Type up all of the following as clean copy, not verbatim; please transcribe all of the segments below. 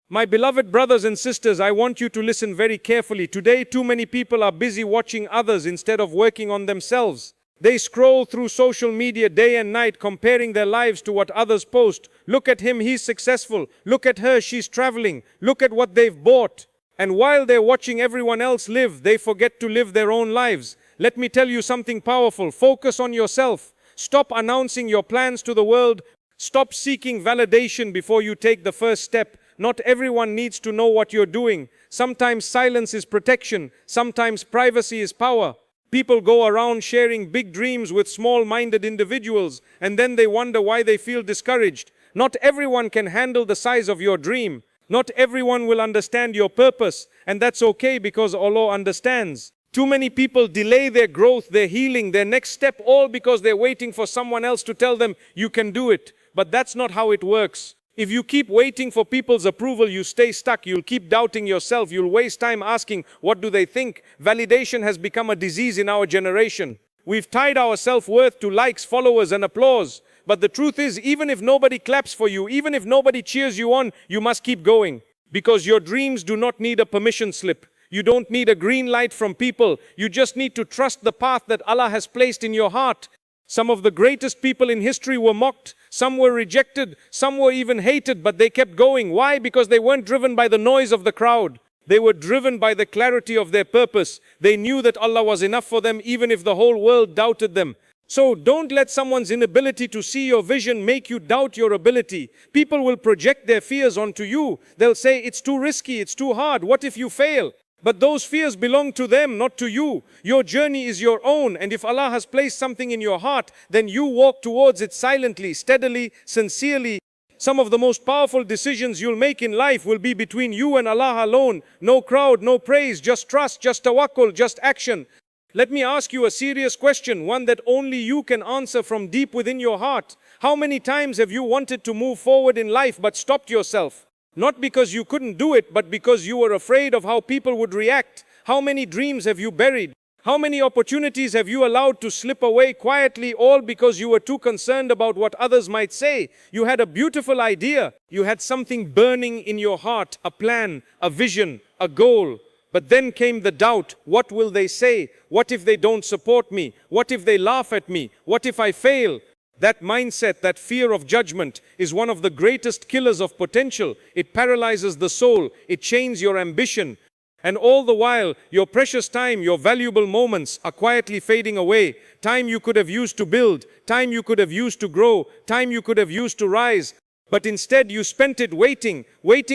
My beloved brothers and sisters, I want you to listen very carefully. Today, too many people are busy watching others instead of working on themselves. They scroll through social media day and night, comparing their lives to what others post. Look at him, he's successful. Look at her, she's traveling. Look at what they've bought. And while they're watching everyone else live, they forget to live their own lives. Let me tell you something powerful. Focus on yourself. Stop announcing your plans to the world. Stop seeking validation before you take the first step. Not everyone needs to know what you're doing. Sometimes silence is protection. Sometimes privacy is power. People go around sharing big dreams with small-minded individuals, and then they wonder why they feel discouraged. Not everyone can handle the size of your dream. Not everyone will understand your purpose, and that's okay because Allah understands. Too many people delay their growth, their healing, their next step, all because they're waiting for someone else to tell them, you can do it. But that's not how it works. If you keep waiting for people's approval, you stay stuck. You'll keep doubting yourself. You'll waste time asking, what do they think? Validation has become a disease in our generation. We've tied our self-worth to likes, followers, and applause. But the truth is, even if nobody claps for you, even if nobody cheers you on, you must keep going. Because your dreams do not need a permission slip. You don't need a green light from people. You just need to trust the path that Allah has placed in your heart. Some of the greatest people in history were mocked, some were rejected, some were even hated, but they kept going. Why? Because they weren't driven by the noise of the crowd. They were driven by the clarity of their purpose. They knew that Allah was enough for them even if the whole world doubted them. So don't let someone's inability to see your vision make you doubt your ability. People will project their fears onto you. They'll say, it's too risky, it's too hard, what if you fail? But those fears belong to them, not to you. Your journey is your own, and if Allah has placed something in your heart, then you walk towards it silently, steadily, sincerely. Some of the most powerful decisions you'll make in life will be between you and Allah alone. No crowd, no praise, just trust, just tawakkul, just action. Let me ask you a serious question, one that only you can answer from deep within your heart. How many times have you wanted to move forward in life but stopped yourself? Not because you couldn't do it, but because you were afraid of how people would react. How many dreams have you buried? How many opportunities have you allowed to slip away quietly, all because you were too concerned about what others might say? You had a beautiful idea. You had something burning in your heart, a plan, a vision, a goal. But then came the doubt. What will they say? What if they don't support me? What if they laugh at me? What if I fail? That mindset, that fear of judgment, is one of the greatest killers of potential. It paralyzes the soul. It chains your ambition. And all the while, your precious time, your valuable moments are quietly fading away. Time you could have used to build, time you could have used to grow, time you could have used to rise. But instead you spent it waiting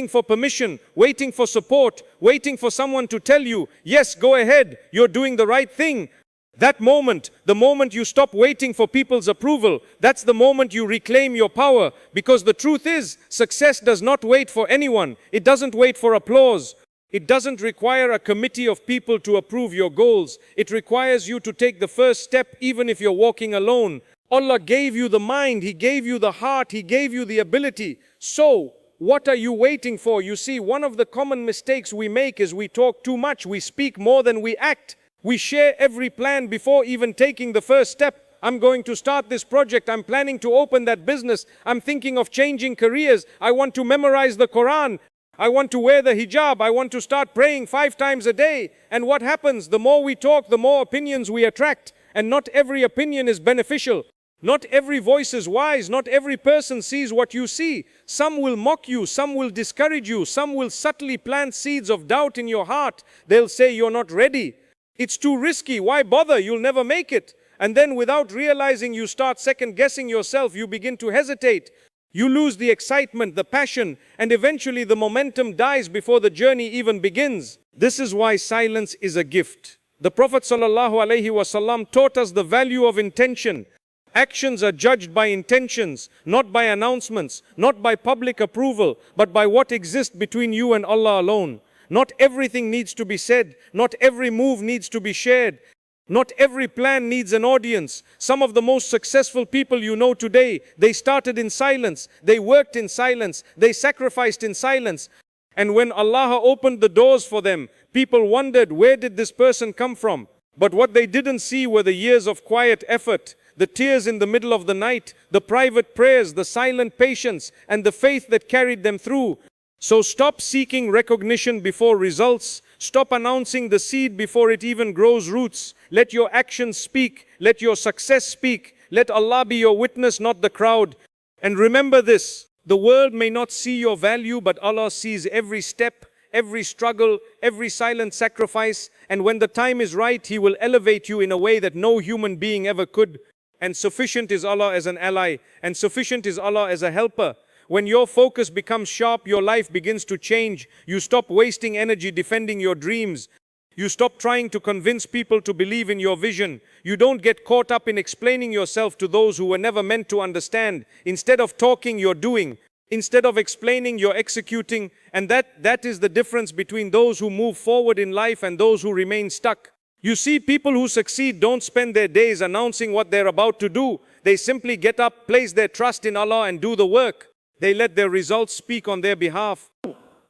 for permission, waiting for support, waiting for someone to tell you, yes, go ahead, you're doing the right thing. That moment, the moment you stop waiting for people's approval, that's the moment you reclaim your power. Because the truth is, success does not wait for anyone. It doesn't wait for applause. It doesn't require a committee of people to approve your goals. It requires you to take the first step even if you're walking alone. Allah gave you the mind, He gave you the heart, He gave you the ability. So, what are you waiting for? You see, one of the common mistakes we make is we talk too much. We speak more than we act. We share every plan before even taking the first step. I'm going to start this project. I'm planning to open that business. I'm thinking of changing careers. I want to memorize the Quran. I want to wear the hijab. I want to start praying 5 times a day. And what happens? The more we talk, the more opinions we attract. And not every opinion is beneficial. Not every voice is wise. Not every person sees what you see. Some will mock you. Some will discourage you. Some will subtly plant seeds of doubt in your heart. They'll say you're not ready. It's too risky. Why bother? You'll never make it. And then without realizing, you start second-guessing yourself. You begin to hesitate. You lose the excitement, the passion, and eventually the momentum dies before the journey even begins. This is why silence is a gift. The Prophet ﷺ taught us the value of intention. Actions are judged by intentions, not by announcements, not by public approval, but by what exists between you and Allah alone. Not everything needs to be said. Not every move needs to be shared. Not every plan needs an audience. Some of the most successful people you know today, they started in silence. They worked in silence. They sacrificed in silence. And when Allah opened the doors for them, people wondered, where did this person come from? But what they didn't see were the years of quiet effort, the tears in the middle of the night, the private prayers, the silent patience, and the faith that carried them through. So stop seeking recognition before results. Stop announcing the seed before it even grows roots. Let your actions speak. Let your success speak. Let Allah be your witness, not the crowd. And remember this, the world may not see your value, but Allah sees every step, every struggle, every silent sacrifice. And when the time is right, He will elevate you in a way that no human being ever could. And sufficient is Allah as an ally, and sufficient is Allah as a helper. When your focus becomes sharp, your life begins to change. You stop wasting energy defending your dreams. You stop trying to convince people to believe in your vision. You don't get caught up in explaining yourself to those who were never meant to understand. Instead of talking, you're doing. Instead of explaining, you're executing. And that is the difference between those who move forward in life and those who remain stuck. You see, people who succeed don't spend their days announcing what they're about to do. They simply get up, place their trust in Allah and do the work. They let their results speak on their behalf.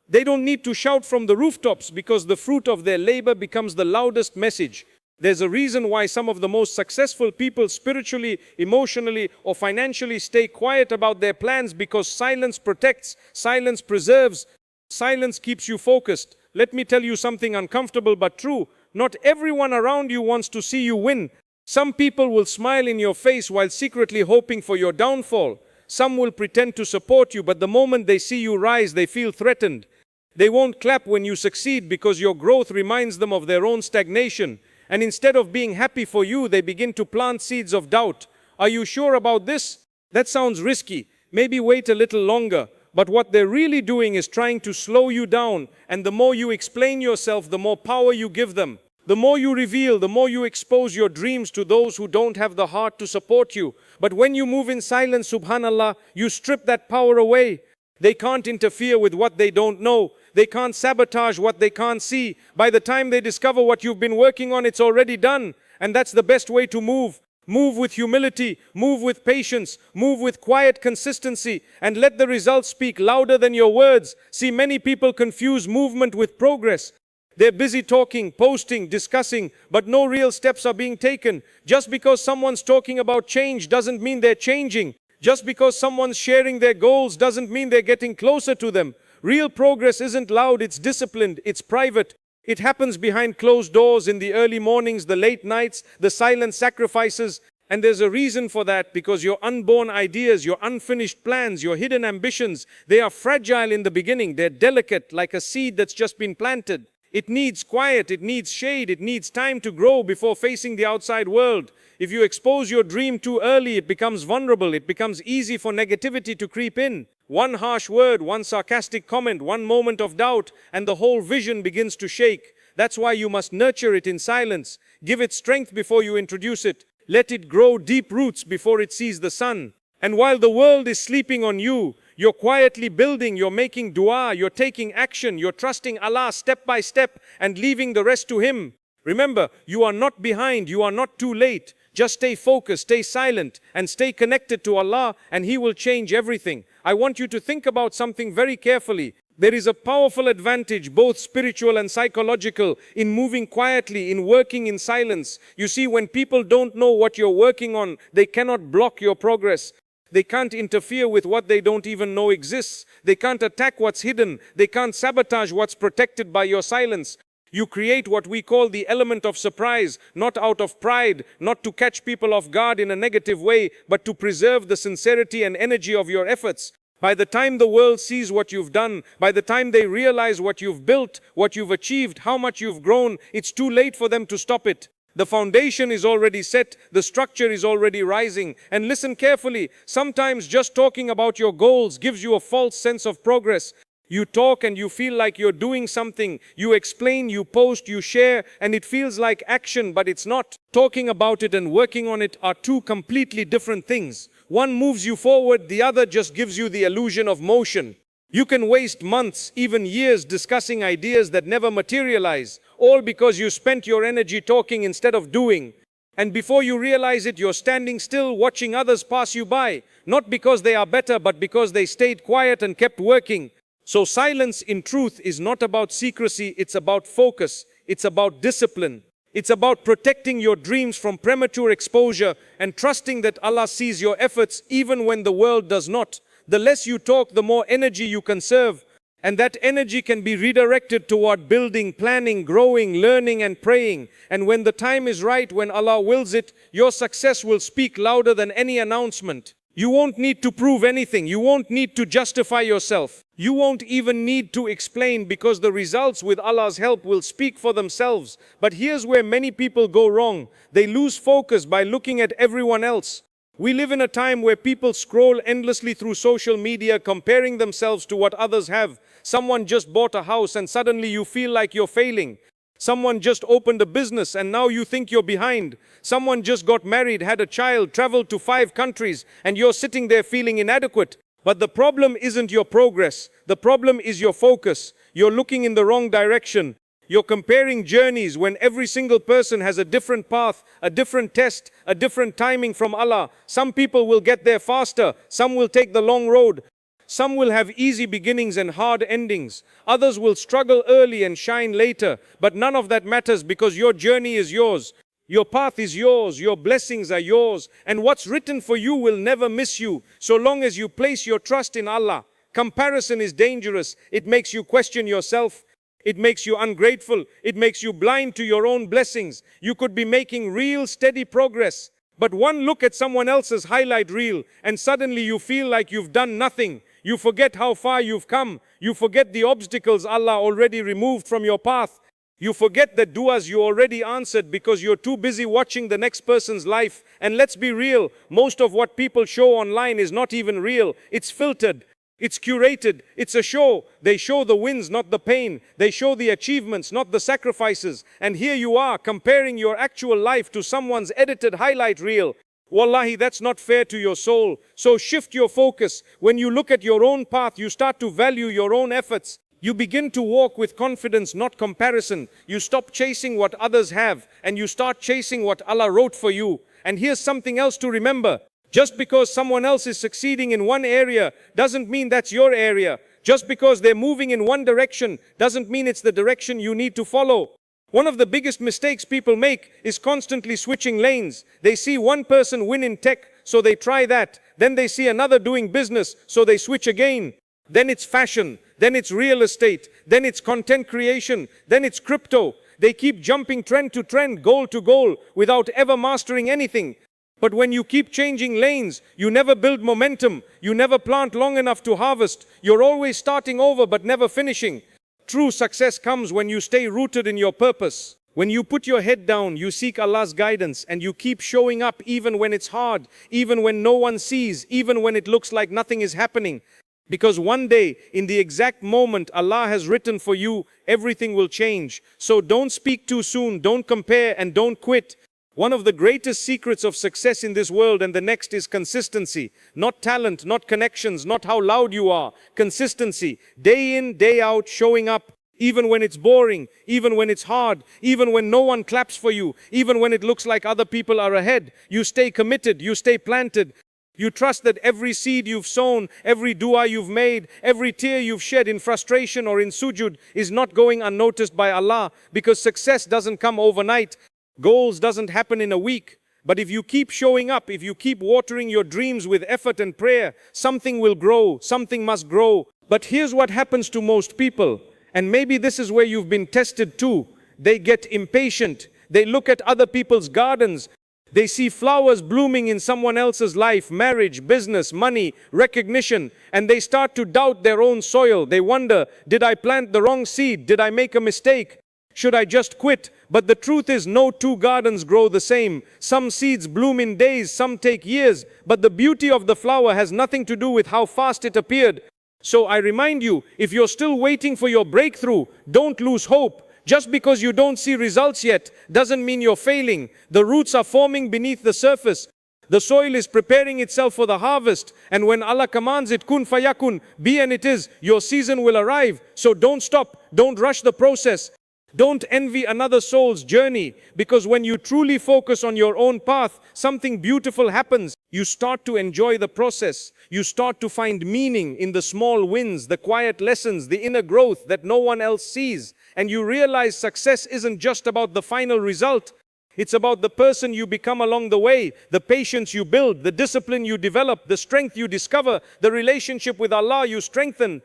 They don't need to shout from the rooftops because the fruit of their labor becomes the loudest message. There's a reason why some of the most successful people spiritually, emotionally, or financially stay quiet about their plans, because silence protects, silence preserves, silence keeps you focused. Let me tell you something uncomfortable but true. Not everyone around you wants to see you win. Some people will smile in your face while secretly hoping for your downfall. Some will pretend to support you, but the moment they see you rise, they feel threatened. They won't clap when you succeed because your growth reminds them of their own stagnation. And instead of being happy for you, they begin to plant seeds of doubt. Are you sure about this? That sounds risky. Maybe wait a little longer. But what they're really doing is trying to slow you down. And the more you explain yourself, the more power you give them. The more you reveal, the more you expose your dreams to those who don't have the heart to support you. But when you move in silence, subhanallah, you strip that power away. They can't interfere with what they don't know. They can't sabotage what they can't see. By the time they discover what you've been working on, it's already done. And that's the best way to move. Move with humility, move with patience, move with quiet consistency, and let the results speak louder than your words. See, many people confuse movement with progress. They're busy talking, posting, discussing, but no real steps are being taken. Just because someone's talking about change doesn't mean they're changing. Just because someone's sharing their goals doesn't mean they're getting closer to them. Real progress isn't loud, it's disciplined, it's private. It happens behind closed doors, in the early mornings, the late nights, the silent sacrifices. And there's a reason for that, because your unborn ideas, your unfinished plans, your hidden ambitions, they are fragile in the beginning. They're delicate, like a seed that's just been planted. It needs quiet, it needs shade, it needs time to grow before facing the outside world. If you expose your dream too early, it becomes vulnerable. It becomes easy for negativity to creep in. One harsh word, one sarcastic comment, one moment of doubt, and the whole vision begins to shake. That's why you must nurture it in silence. Give it strength before you introduce it. Let it grow deep roots before it sees the sun. And while the world is sleeping on you, you're quietly building, you're making dua, you're taking action, you're trusting Allah step by step and leaving the rest to Him. Remember, you are not behind, you are not too late. Just stay focused, stay silent, and stay connected to Allah, and He will change everything. I want you to think about something very carefully. There is a powerful advantage, both spiritual and psychological, in moving quietly, in working in silence. You see, when people don't know what you're working on, they cannot block your progress. They can't interfere with what they don't even know exists. They can't attack what's hidden. They can't sabotage what's protected by your silence. You create what we call the element of surprise, not out of pride, not to catch people off guard in a negative way, but to preserve the sincerity and energy of your efforts. By the time the world sees what you've done, by the time they realize what you've built, what you've achieved, how much you've grown, it's too late for them to stop it. The foundation is already set, the structure is already rising. And listen carefully, sometimes just talking about your goals gives you a false sense of progress. You talk and you feel like you're doing something. You explain, you post, you share, and it feels like action, but it's not. Talking about it and working on it are two completely different things. One moves you forward, the other just gives you the illusion of motion. You can waste months, even years, discussing ideas that never materialize, all because you spent your energy talking instead of doing. And before you realize it, you're standing still watching others pass you by, not because they are better, but because they stayed quiet and kept working. So silence, in truth, is not about secrecy, it's about focus, it's about discipline. It's about protecting your dreams from premature exposure and trusting that Allah sees your efforts even when the world does not. The less you talk, the more energy you conserve. And that energy can be redirected toward building, planning, growing, learning, and praying. And when the time is right, when Allah wills it, your success will speak louder than any announcement. You won't need to prove anything. You won't need to justify yourself. You won't even need to explain, because the results with Allah's help will speak for themselves. But here's where many people go wrong. They lose focus by looking at everyone else. We live in a time where people scroll endlessly through social media, comparing themselves to what others have. Someone just bought a house and suddenly you feel like you're failing. Someone just opened a business and now you think you're behind. Someone just got married, had a child, traveled to 5 countries, and you're sitting there feeling inadequate. But the problem isn't your progress. The problem is your focus. You're looking in the wrong direction. You're comparing journeys when every single person has a different path, a different test, a different timing from Allah. Some people will get there faster. Some will take the long road. Some will have easy beginnings and hard endings. Others will struggle early and shine later. But none of that matters, because your journey is yours. Your path is yours. Your blessings are yours. And what's written for you will never miss you, so long as you place your trust in Allah. Comparison is dangerous. It makes you question yourself. It makes you ungrateful. It makes you blind to your own blessings. You could be making real steady progress, but one look at someone else's highlight reel and suddenly you feel like you've done nothing. You forget how far you've come. You forget the obstacles Allah already removed from your path. You forget the du'as you already answered because you're too busy watching the next person's life. And let's be real, most of what people show online is not even real. It's filtered. It's curated. It's a show. They show the wins, not the pain. They show the achievements, not the sacrifices. And here you are, comparing your actual life to someone's edited highlight reel. Wallahi, that's not fair to your soul. So shift your focus. When you look at your own path, you start to value your own efforts. You begin to walk with confidence, not comparison. You stop chasing what others have, and you start chasing what Allah wrote for you. And here's something else to remember. Just because someone else is succeeding in one area doesn't mean that's your area. Just because they're moving in one direction doesn't mean it's the direction you need to follow. One of the biggest mistakes people make is constantly switching lanes. They see one person win in tech, so they try that. Then they see another doing business, so they switch again. Then it's fashion. Then it's real estate. Then it's content creation. Then it's crypto. They keep jumping trend to trend, goal to goal, without ever mastering anything. But when you keep changing lanes, you never build momentum. You never plant long enough to harvest. You're always starting over but never finishing. True success comes when you stay rooted in your purpose. When you put your head down, you seek Allah's guidance, and you keep showing up even when it's hard, even when no one sees, even when it looks like nothing is happening. Because one day, in the exact moment Allah has written for you, everything will change. So don't speak too soon, don't compare, and don't quit. One of the greatest secrets of success in this world and the next is consistency. Not talent, not connections, not how loud you are. Consistency. Day in, day out, showing up. Even when it's boring, even when it's hard, even when no one claps for you, even when it looks like other people are ahead. You stay committed, you stay planted. You trust that every seed you've sown, every dua you've made, every tear you've shed in frustration or in sujud is not going unnoticed by Allah, because success doesn't come overnight. Goals doesn't happen in a week. But if you keep showing up, if you keep watering your dreams with effort and prayer, something will grow, something must grow. But here's what happens to most people, and maybe this is where you've been tested too. They get impatient. They look at other people's gardens. They see flowers blooming in someone else's life, marriage, business, money, recognition, and they start to doubt their own soil. They wonder, did I plant the wrong seed? Did I make a mistake? Should I just quit? But the truth is, no two gardens grow the same. Some seeds bloom in days, some take years. But the beauty of the flower has nothing to do with how fast it appeared. So I remind you, if you're still waiting for your breakthrough, don't lose hope. Just because you don't see results yet doesn't mean you're failing. The roots are forming beneath the surface. The soil is preparing itself for the harvest. And when Allah commands it, kun fayakun, be and it is, your season will arrive. So don't stop. Don't rush the process. Don't envy another soul's journey, because when you truly focus on your own path, something beautiful happens. You start to enjoy the process. You start to find meaning in the small wins, the quiet lessons, the inner growth that no one else sees. And you realize success isn't just about the final result. It's about the person you become along the way, the patience you build, the discipline you develop, the strength you discover, the relationship with Allah you strengthen.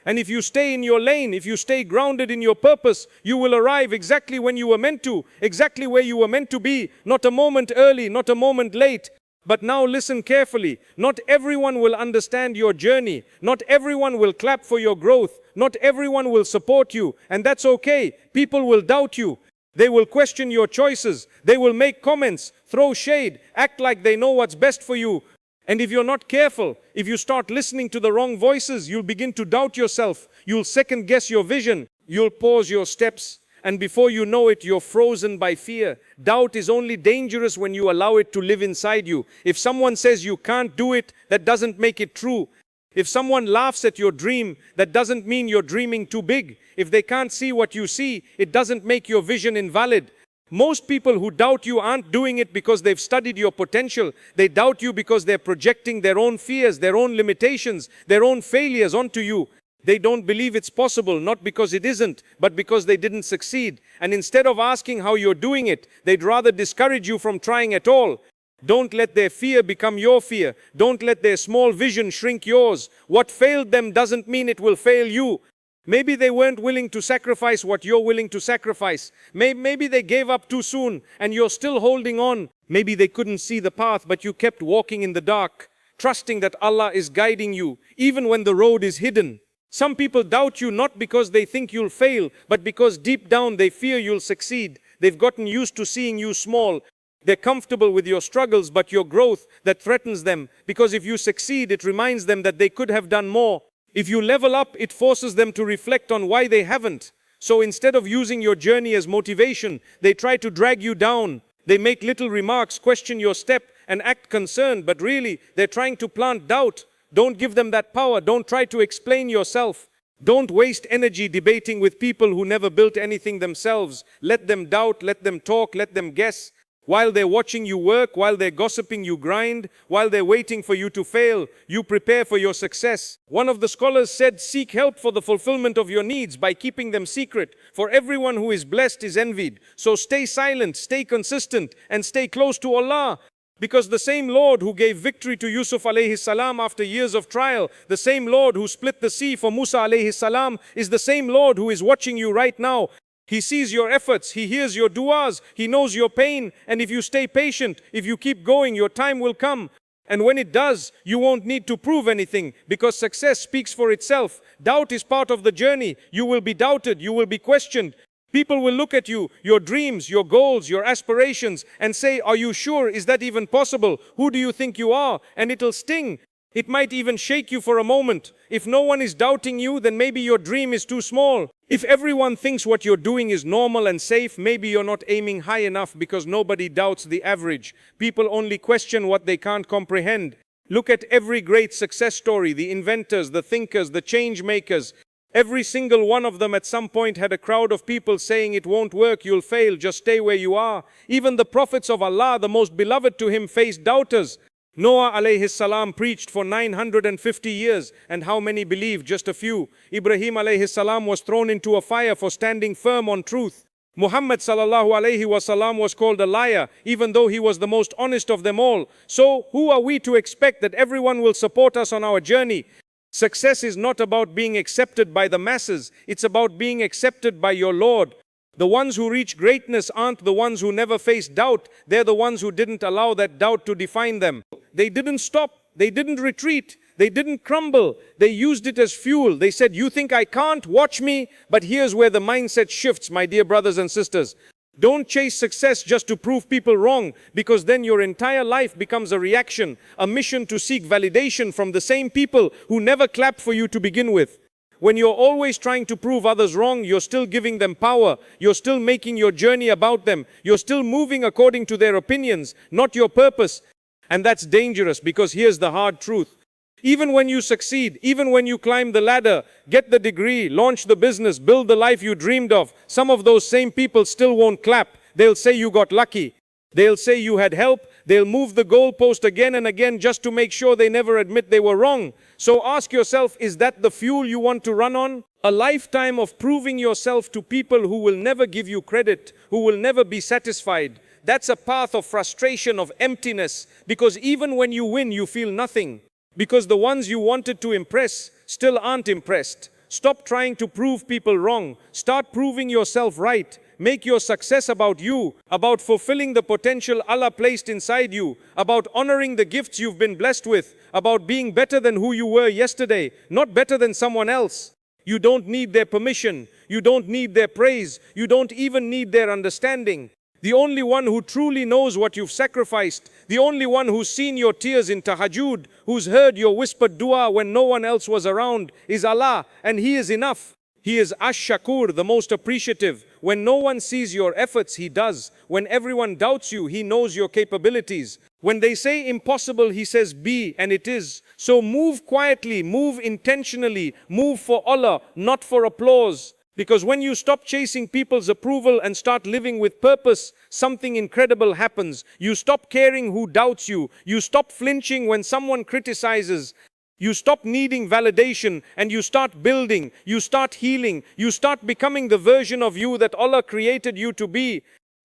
And if you stay in your lane, if you stay grounded in your purpose, you will arrive exactly when you were meant to, exactly where you were meant to be, not a moment early, not a moment late. But now listen carefully. Not everyone will understand your journey. Not everyone will clap for your growth. Not everyone will support you. And that's okay. People will doubt you. They will question your choices. They will make comments, throw shade, act like they know what's best for you. And if you're not careful, if you start listening to the wrong voices, you'll begin to doubt yourself. You'll second guess your vision. You'll pause your steps. And before you know it, you're frozen by fear. Doubt is only dangerous when you allow it to live inside you. If someone says you can't do it, that doesn't make it true. If someone laughs at your dream, that doesn't mean you're dreaming too big. If they can't see what you see, it doesn't make your vision invalid. Most people who doubt you aren't doing it because they've studied your potential. They doubt you because they're projecting their own fears, their own limitations, their own failures onto you. They don't believe it's possible, not because it isn't, but because they didn't succeed. And instead of asking how you're doing it, they'd rather discourage you from trying at all. Don't let their fear become your fear. Don't let their small vision shrink yours. What failed them doesn't mean it will fail you. Maybe they weren't willing to sacrifice what you're willing to sacrifice. Maybe they gave up too soon and you're still holding on. Maybe they couldn't see the path, but you kept walking in the dark, trusting that Allah is guiding you, even when the road is hidden. Some people doubt you not because they think you'll fail, but because deep down they fear you'll succeed. They've gotten used to seeing you small. They're comfortable with your struggles, but your growth that threatens them. Because if you succeed, it reminds them that they could have done more. If you level up, it forces them to reflect on why they haven't. So instead of using your journey as motivation, they try to drag you down. They make little remarks, question your step, and act concerned, but really, they're trying to plant doubt. Don't give them that power. Don't try to explain yourself. Don't waste energy debating with people who never built anything themselves. Let them doubt, let them talk, let them guess. While they're watching you work, while they're gossiping, you grind. While they're waiting for you to fail, you prepare for your success. One of the scholars said, seek help for the fulfillment of your needs by keeping them secret. For everyone who is blessed is envied. So stay silent, stay consistent, and stay close to Allah. Because the same Lord who gave victory to Yusuf alayhi salam after years of trial, the same Lord who split the sea for Musa alayhi salam, is the same Lord who is watching you right now. He sees your efforts, He hears your du'as, He knows your pain, and if you stay patient, if you keep going, your time will come. And when it does, you won't need to prove anything, because success speaks for itself. Doubt is part of the journey. You will be doubted, you will be questioned. People will look at you, your dreams, your goals, your aspirations, and say, are you sure? Is that even possible? Who do you think you are? And it'll sting. It might even shake you for a moment. If no one is doubting you, then maybe your dream is too small. If everyone thinks what you're doing is normal and safe, maybe you're not aiming high enough because nobody doubts the average. People only question what they can't comprehend. Look at every great success story, the inventors, the thinkers, the change makers. Every single one of them at some point had a crowd of people saying it won't work, you'll fail, just stay where you are. Even the prophets of Allah, the most beloved to Him, faced doubters. Noah alayhi salam preached for 950 years, and how many believed? Just a few. Ibrahim alayhi salam was thrown into a fire for standing firm on truth. Muhammad sallallahu alayhi wasallam was called a liar, even though he was the most honest of them all. So who are we to expect that everyone will support us on our journey? Success is not about being accepted by the masses, it's about being accepted by your Lord. The ones who reach greatness aren't the ones who never face doubt. They're the ones who didn't allow that doubt to define them. They didn't stop. They didn't retreat. They didn't crumble. They used it as fuel. They said, you think I can't? Watch me. But here's where the mindset shifts, my dear brothers and sisters. Don't chase success just to prove people wrong, because then your entire life becomes a reaction, a mission to seek validation from the same people who never clapped for you to begin with. When you're always trying to prove others wrong, you're still giving them power. You're still making your journey about them. You're still moving according to their opinions, not your purpose. And that's dangerous, because here's the hard truth. Even when you succeed, even when you climb the ladder, get the degree, launch the business, build the life you dreamed of, some of those same people still won't clap. They'll say you got lucky. They'll say you had help. They'll move the goalpost again and again just to make sure they never admit they were wrong. So ask yourself, is that the fuel you want to run on? A lifetime of proving yourself to people who will never give you credit, who will never be satisfied. That's a path of frustration, of emptiness, because even when you win, you feel nothing. Because the ones you wanted to impress still aren't impressed. Stop trying to prove people wrong. Start proving yourself right. Make your success about you, about fulfilling the potential Allah placed inside you, about honoring the gifts you've been blessed with, about being better than who you were yesterday, not better than someone else. You don't need their permission. You don't need their praise. You don't even need their understanding. The only one who truly knows what you've sacrificed, the only one who's seen your tears in tahajjud, who's heard your whispered dua when no one else was around, is Allah, and He is enough. He is Ash-Shakur, the most appreciative. When no one sees your efforts, He does. When everyone doubts you, He knows your capabilities. When they say impossible, He says be, and it is. So move quietly, move intentionally, move for Allah, not for applause. Because when you stop chasing people's approval and start living with purpose, something incredible happens. You stop caring who doubts you. You stop flinching when someone criticizes. You stop needing validation and you start building. You start healing. You start becoming the version of you that Allah created you to be.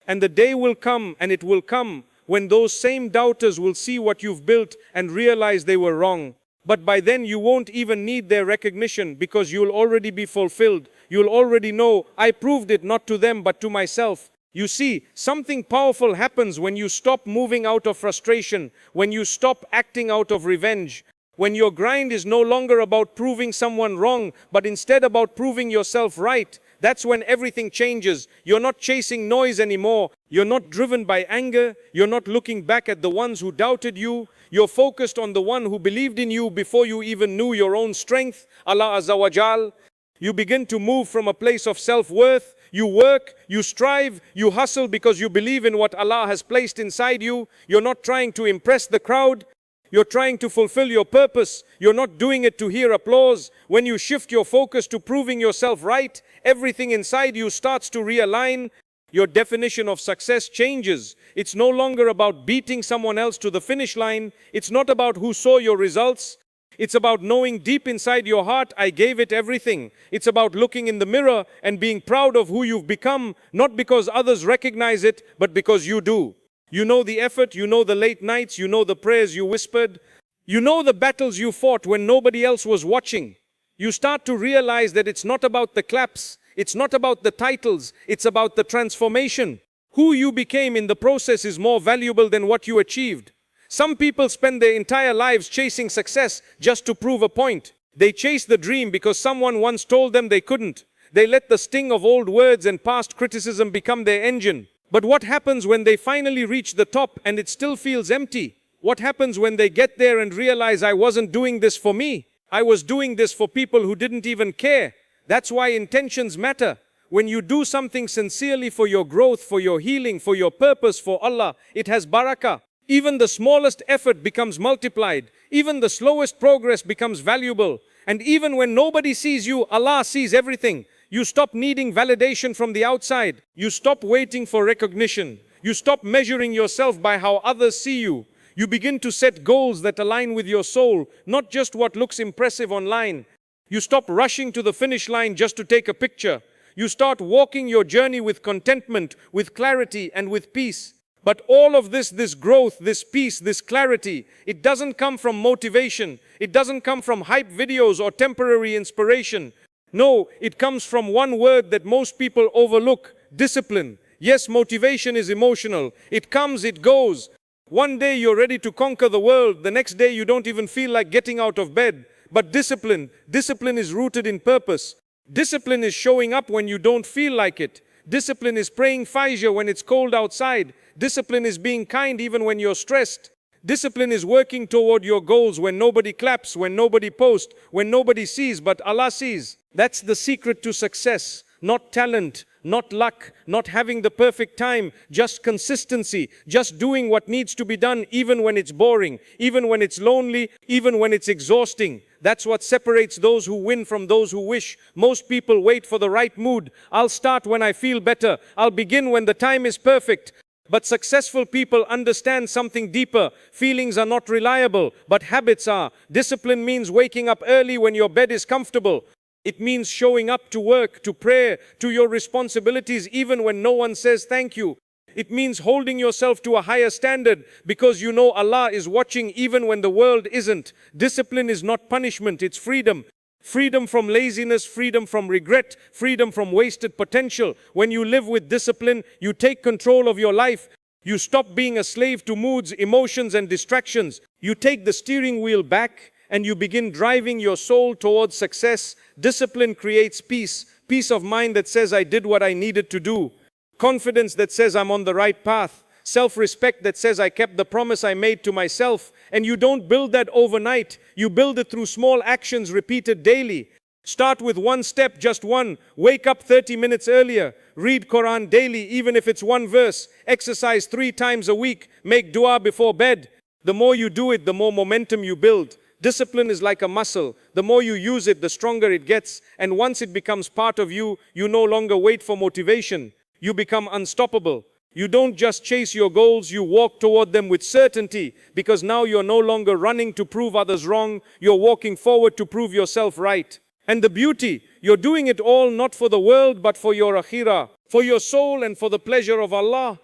And the day will come, and it will come, when those same doubters will see what you've built and realize they were wrong. But by then you won't even need their recognition, because you'll already be fulfilled. You'll already know, I proved it not to them but to myself. You see, something powerful happens when you stop moving out of frustration, when you stop acting out of revenge, when your grind is no longer about proving someone wrong, but instead about proving yourself right. That's when everything changes. You're not chasing noise anymore. You're not driven by anger. You're not looking back at the ones who doubted you. You're focused on the one who believed in you before you even knew your own strength, Allah Azza wa Jal. You begin to move from a place of self-worth. You work, you strive, you hustle because you believe in what Allah has placed inside you. You're not trying to impress the crowd. You're trying to fulfill your purpose. You're not doing it to hear applause. When you shift your focus to proving yourself right, everything inside you starts to realign. Your definition of success changes. It's no longer about beating someone else to the finish line. It's not about who saw your results. It's about knowing deep inside your heart, I gave it everything. It's about looking in the mirror and being proud of who you've become, not because others recognize it, but because you do. You know the effort, you know the late nights, you know the prayers you whispered. You know the battles you fought when nobody else was watching. You start to realize that it's not about the claps, it's not about the titles, it's about the transformation. Who you became in the process is more valuable than what you achieved. Some people spend their entire lives chasing success just to prove a point. They chase the dream because someone once told them they couldn't. They let the sting of old words and past criticism become their engine. But what happens when they finally reach the top and it still feels empty? What happens when they get there and realize I wasn't doing this for me? I was doing this for people who didn't even care. That's why intentions matter. When you do something sincerely for your growth, for your healing, for your purpose, for Allah, it has barakah. Even the smallest effort becomes multiplied. Even the slowest progress becomes valuable. And even when nobody sees you, Allah sees everything. You stop needing validation from the outside. You stop waiting for recognition. You stop measuring yourself by how others see you. You begin to set goals that align with your soul, not just what looks impressive online. You stop rushing to the finish line just to take a picture. You start walking your journey with contentment, with clarity, and with peace. But all of this growth, this peace, this clarity, it doesn't come from motivation. It doesn't come from hype videos or temporary inspiration. No, it comes from one word that most people overlook: discipline. Yes, motivation is emotional. It comes, it goes. One day you're ready to conquer the world. The next day you don't even feel like getting out of bed. But discipline is rooted in purpose. Discipline is showing up when you don't feel like it. Discipline is praying Fajr when it's cold outside. Discipline is being kind even when you're stressed. Discipline is working toward your goals when nobody claps, when nobody posts, when nobody sees, but Allah sees. That's the secret to success. Not talent, not luck, not having the perfect time, just consistency, just doing what needs to be done even when it's boring, even when it's lonely, even when it's exhausting. That's what separates those who win from those who wish. Most people wait for the right mood. I'll start when I feel better. I'll begin when the time is perfect. But successful people understand something deeper. Feelings are not reliable, but habits are. Discipline means waking up early when your bed is comfortable. It means showing up to work, to prayer, to your responsibilities even when no one says thank you. It means holding yourself to a higher standard because you know Allah is watching even when the world isn't. Discipline is not punishment, it's freedom. Freedom from laziness, freedom from regret, freedom from wasted potential. When you live with discipline, you take control of your life. You stop being a slave to moods, emotions, and distractions. You take the steering wheel back and you begin driving your soul towards success. Discipline creates peace. Peace of mind that says I did what I needed to do. Confidence that says I'm on the right path. Self-respect that says I kept the promise I made to myself. And you don't build that overnight. You build it through small actions repeated daily. Start with one step, just one. Wake up 30 minutes earlier. Read Quran daily, even if it's one verse. Exercise 3 times a week. Make dua before bed. The more you do it, the more momentum you build. Discipline is like a muscle. The more you use it, the stronger it gets. And once it becomes part of you, you no longer wait for motivation. You become unstoppable. You don't just chase your goals, you walk toward them with certainty, because now you're no longer running to prove others wrong, you're walking forward to prove yourself right. And the beauty, you're doing it all not for the world but for your akhirah, for your soul and for the pleasure of Allah.